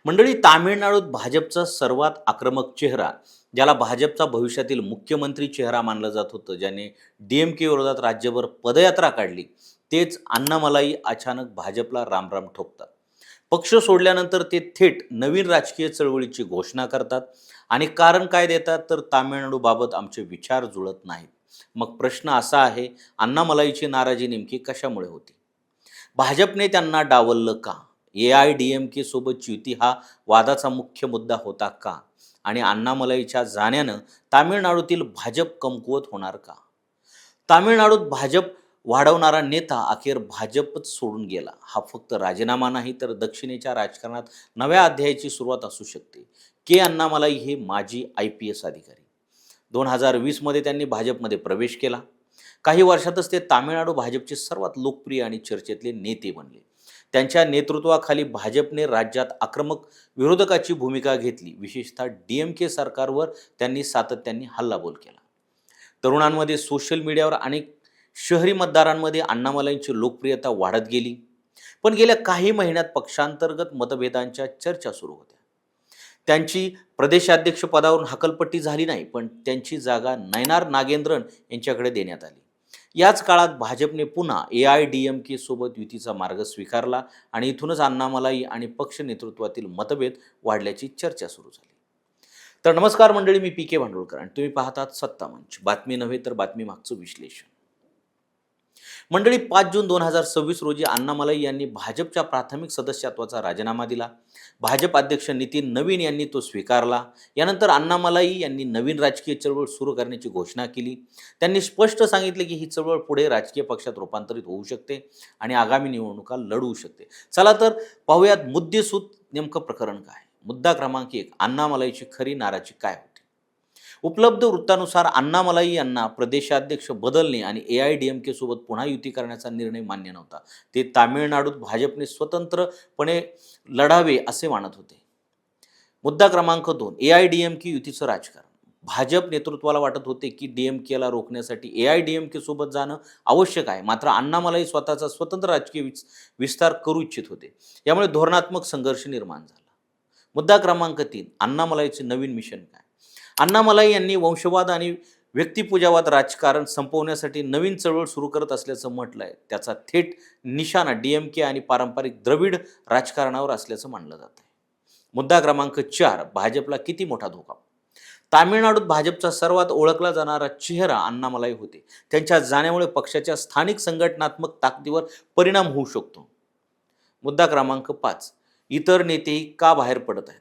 मंडळी, तामिळनाडूत भाजपचा सर्वात आक्रमक चेहरा, ज्याला भाजपचा भविष्यातील मुख्यमंत्री चेहरा मानलं जात होतं, ज्याने डी-एम-के विरोधात राज्यभर पदयात्रा काढली, तेच अण्णामलाई अचानक भाजपला रामराम ठोकतात. पक्ष सोडल्यानंतर ते थेट नवीन राजकीय चळवळीची घोषणा करतात आणि कारण काय देतात, तर तामिळनाडूबाबत आमचे विचार जुळत नाहीत. मग प्रश्न असा आहे, अण्णामलाईची नाराजी नेमकी कशामुळे होती? भाजपने त्यांना डावललं का? ए-आय-डी-एम-के सोबतची युती हा वादाचा मुख्य मुद्दा होता का? आणि अण्णामलाईच्या जाण्यानं तामिळनाडूतील भाजप कमकुवत होणार का? तामिळनाडूत भाजप वाढवणारा नेता अखेर भाजपच सोडून गेला. हा फक्त राजीनामा नाही, तर दक्षिणेच्या राजकारणात नव्या अध्यायाची सुरुवात असू शकते. के अण्णामलाई हे माजी IPS अधिकारी. 2020 मध्ये त्यांनी भाजपमध्ये प्रवेश केला. काही वर्षातच ते तामिळनाडू भाजपचे सर्वात लोकप्रिय आणि चर्चेतले नेते बनले. त्यांच्या नेतृत्वाखाली भाजपने राज्यात आक्रमक विरोधकाची भूमिका घेतली. विशेषतः डी-एम-के सरकारवर त्यांनी सातत्याने हल्लाबोल केला. तरुणांमध्ये, सोशल मीडियावर आणि शहरी मतदारांमध्ये अण्णामलाईंची लोकप्रियता वाढत गेली. पण गेल्या काही महिन्यात पक्षांतर्गत मतभेदांच्या चर्चा सुरू होत्या. त्यांची प्रदेशाध्यक्ष पदावरून हकलपट्टी झाली नाही, पण त्यांची जागा नयनार नागेंद्रन यांच्याकडे देण्यात आली. याच काळात भाजपने पुन्हा ए-आय-डी-एम-के सोबत युतीचा मार्ग स्वीकारला आणि इथूनच अण्णामलाई आणि पक्ष नेतृत्वातील मतभेद वाढल्याची चर्चा सुरू झाली. तर नमस्कार मंडळी, मी PK भांडुळकर आणि तुम्ही पाहतात सत्ता मंच. बातमी नव्हे तर बातमी मागचं विश्लेषण. मंडळी, 5 जून 2026 रोजी अण्णामलाई यांनी भाजपच्या प्राथमिक सदस्यत्वाचा राजीनामा दिला. भाजप अध्यक्ष नितीन नवीन यांनी तो स्वीकारला. यानंतर अण्णामलाई यांनी नवीन राजकीय चळवळ सुरू करण्याची घोषणा केली. त्यांनी स्पष्ट सांगितले की ही चळवळ पुढे राजकीय पक्षात रूपांतरित होऊ शकते आणि आगामी निवडणुका लढवू शकते. चला तर पाहूयात मुद्देसूद नेमकं प्रकरण काय. मुद्दा क्रमांक 1, अण्णामलाईची खरी नाराजी काय होती? उपलब्ध वृत्तानुसार अण्णामलाई यांना प्रदेशाध्यक्ष बदलणे आणि ए-आय-डी-एम-के सोबत पुन्हा युती करण्याचा निर्णय मान्य नव्हता. ते तामिळनाडूत भाजपने स्वतंत्रपणे लढावे असे मानत होते. मुद्दा क्रमांक 2, ए-आय-डी-एम-के युतीचं राजकारण. भाजप नेतृत्वाला वाटत होते की डी-एम-केला रोखण्यासाठी ए-आय-डी-एम-के सोबत जाणं आवश्यक आहे. मात्र अण्णामलाई स्वतःचा स्वतंत्र राजकीय विस्तार करू इच्छित होते. यामुळे धोरणात्मक संघर्ष निर्माण झाला. मुद्दा क्रमांक 3, अण्णामलाईचे नवीन मिशन काय? अण्णामलाई यांनी वंशवाद आणि व्यक्तिपूजावाद राजकारण संपवण्यासाठी नवीन चळवळ सुरू करत असल्याचं म्हटलं आहे. त्याचा थेट निशाणा डी-एम-के आणि पारंपरिक द्रविड राजकारणावर असल्याचं मानलं जात आहे. मुद्दा क्रमांक 4, भाजपला किती मोठा धोका? तामिळनाडूत भाजपचा सर्वात ओळखला जाणारा चेहरा अण्णामलाई होते. त्यांच्या जाण्यामुळे पक्षाच्या स्थानिक संघटनात्मक ताकदीवर परिणाम होऊ शकतो. मुद्दा क्रमांक 5, इतर नेतेही का बाहेर पडत आहेत?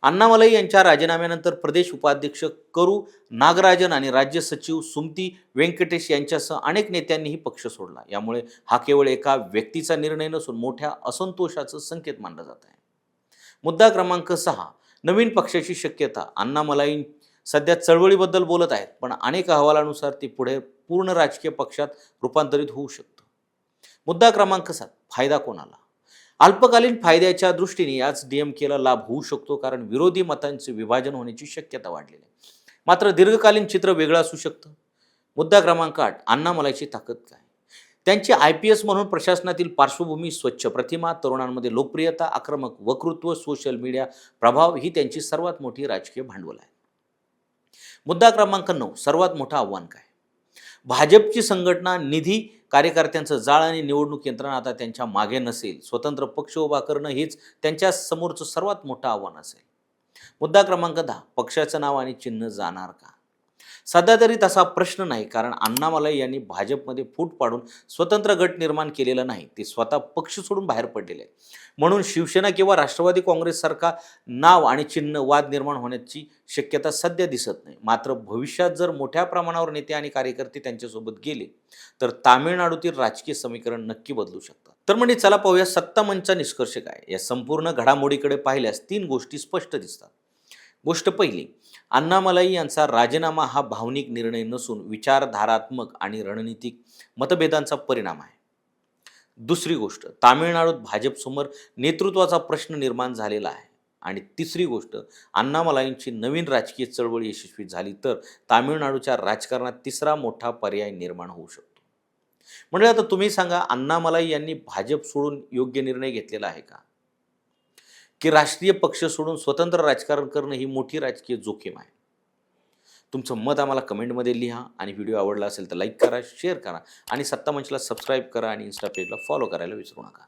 अण्णामलाई यांच्या राजीनाम्यानंतर प्रदेश उपाध्यक्ष करू नागराजन आणि राज्य सचिव सुमती व्यंकटेश यांच्यासह अनेक नेत्यांनीही पक्ष सोडला. यामुळे हा केवळ एका व्यक्तीचा निर्णय नसून मोठ्या असंतोषाचा संकेत मानला जात आहे. मुद्दा क्रमांक 6, नवीन पक्षाची शक्यता. अण्णामलाई सध्या चळवळीबद्दल बोलत आहेत, पण अनेक अहवालानुसार ते पुढे पूर्ण राजकीय पक्षात रूपांतरित होऊ शकतं. मुद्दा क्रमांक 7, फायदा कोणाला? अल्पकालीन फायद्याच्या दृष्टीने याच डी-एम-केला लाभ होऊ शकतो, कारण विरोधी मतांचे विभाजन होण्याची शक्यता वाढलेली आहे. मात्र दीर्घकालीन चित्र वेगळं असू शकतं. मुद्दा क्रमांक 8, अण्णामलाईची ताकद काय? त्यांची IPS म्हणून प्रशासनातील पार्श्वभूमी, स्वच्छ प्रतिमा, तरुणांमध्ये लोकप्रियता, आक्रमक वक्तृत्व, सोशल मीडिया प्रभाव ही त्यांची सर्वात मोठी राजकीय भांडवल आहे. मुद्दा क्रमांक 9, सर्वात मोठं आव्हान काय? भाजपची संघटना, निधी, कार्यकर्त्यांचं जाळ आणि निवडणूक यंत्रणा आता त्यांच्या मागे नसेल. स्वतंत्र पक्ष उभा करणं हेच त्यांच्या समोरचं सर्वात मोठं आव्हान असेल. मुद्दा क्रमांक 10, पक्षाचं नाव आणि चिन्ह जाणार का? सध्या तरी तसा प्रश्न नाही, कारण अण्णामलाई यांनी भाजपमध्ये फूट पाडून स्वतंत्र गट निर्माण केलेला नाही. ते स्वतः पक्ष सोडून बाहेर पडलेले आहेत. म्हणून शिवसेना किंवा राष्ट्रवादी काँग्रेससारखा नाव आणि चिन्ह वाद निर्माण होण्याची शक्यता सध्या दिसत नाही. मात्र भविष्यात जर मोठ्या प्रमाणावर नेते आणि कार्यकर्ते त्यांच्यासोबत गेले तर तामिळनाडूतील राजकीय समीकरण नक्की बदलू शकतात. तर म्हणजे चला पाहूया सत्ता मंचचा निष्कर्ष काय. या संपूर्ण घडामोडीकडे पाहिल्यास 3 गोष्टी स्पष्ट दिसतात. गोष्ट पहिली, अण्णामलाई यांचा राजीनामा हा भावनिक निर्णय नसून विचारधारात्मक आणि रणनीतिक मतभेदांचा परिणाम आहे. दुसरी गोष्ट, तामिळनाडूत भाजपसमोर नेतृत्वाचा प्रश्न निर्माण झालेला आहे. आणि तिसरी गोष्ट, अण्णामलाईंची नवीन राजकीय चळवळ यशस्वी झाली तर तामिळनाडूच्या राजकारणात तिसरा मोठा पर्याय निर्माण होऊ शकतो. म्हणजे आता तुम्ही सांगा, अण्णामलाई यांनी भाजप सोडून योग्य निर्णय घेतलेला आहे का? की राष्ट्रीय पक्ष सोडून स्वतंत्र राजकारण करणं ही मोठी राजकीय जोखीम आहे? तुमचं मत आम्हाला कमेंटमध्ये लिहा आणि व्हिडिओ आवडला असेल तर लाईक करा, शेअर करा आणि सत्ता मंचला सबस्क्राईब करा आणि इन्स्टा पेजला फॉलो करायला विसरू नका.